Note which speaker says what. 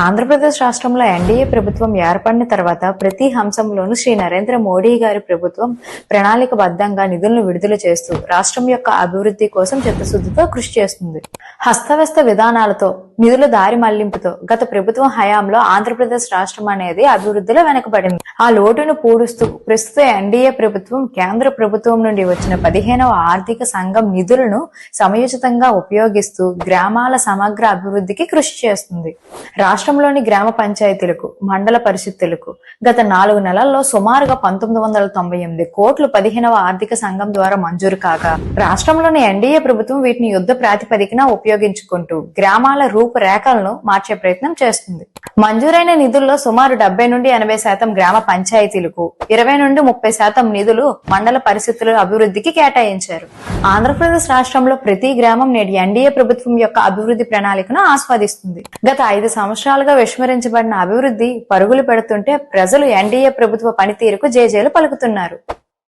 Speaker 1: ఆంధ్రప్రదేశ్ రాష్ట్రంలో ఎన్డీఏ ప్రభుత్వం ఏర్పడిన తర్వాత ప్రతి అంశంలోనూ శ్రీ నరేంద్ర మోడీ గారి ప్రభుత్వం ప్రణాళికబద్ధంగా నిధులను విడుదల చేస్తూ రాష్ట్రం యొక్క అభివృద్ధి కోసం చిత్తశుద్ధితో కృషి చేస్తుంది. హస్తవ్యస్త విధానాలతో, నిధుల దారి మళ్లింపుతో గత ప్రభుత్వం హయాంలో ఆంధ్రప్రదేశ్ రాష్ట్రం అనేది అభివృద్ధిలో వెనకబడింది. ఆ లోటును పూడుస్తూ ప్రస్తుత ఎన్డీఏ ప్రభుత్వం కేంద్ర ప్రభుత్వం నుండి వచ్చిన 15వ ఆర్థిక సంఘం నిధులను సమయోచితంగా ఉపయోగిస్తూ గ్రామాల సమగ్ర అభివృద్ధికి కృషి చేస్తుంది. రాష్ట్రంలోని గ్రామ పంచాయతీలకు, మండల పరిషత్తులకు గత 4 నెలల్లో సుమారుగా 1998 కోట్లు 15వ ఆర్థిక సంఘం ద్వారా మంజూరు కాగా రాష్ట్రంలోని ఎన్డీఏ ప్రభుత్వం వీటిని యుద్ధ ప్రాతిపదికన ఉపయోగించుకుంటూ గ్రామాల రూపురేఖలను మార్చే ప్రయత్నం చేస్తుంది. మంజూరైన నిధుల్లో సుమారు 70 నుండి 80% గ్రామ పంచాయతీలకు, 20 నుండి 30% నిధులు మండల పరిషత్తుల అభివృద్ధికి కేటాయించారు. ఆంధ్రప్రదేశ్ రాష్ట్రంలో ప్రతి గ్రామం నేటి ఎన్డీఏ ప్రభుత్వం యొక్క అభివృద్ధి ప్రణాళికను ఆస్వాదిస్తుంది. గత 5 సంవత్సరాలుగా విస్మరించబడిన అభివృద్ధి పరుగులు పెడుతుంటే ప్రజలు ఎన్డీఏ ప్రభుత్వ పనితీరుకు జేజేలు పలుకుతున్నారు.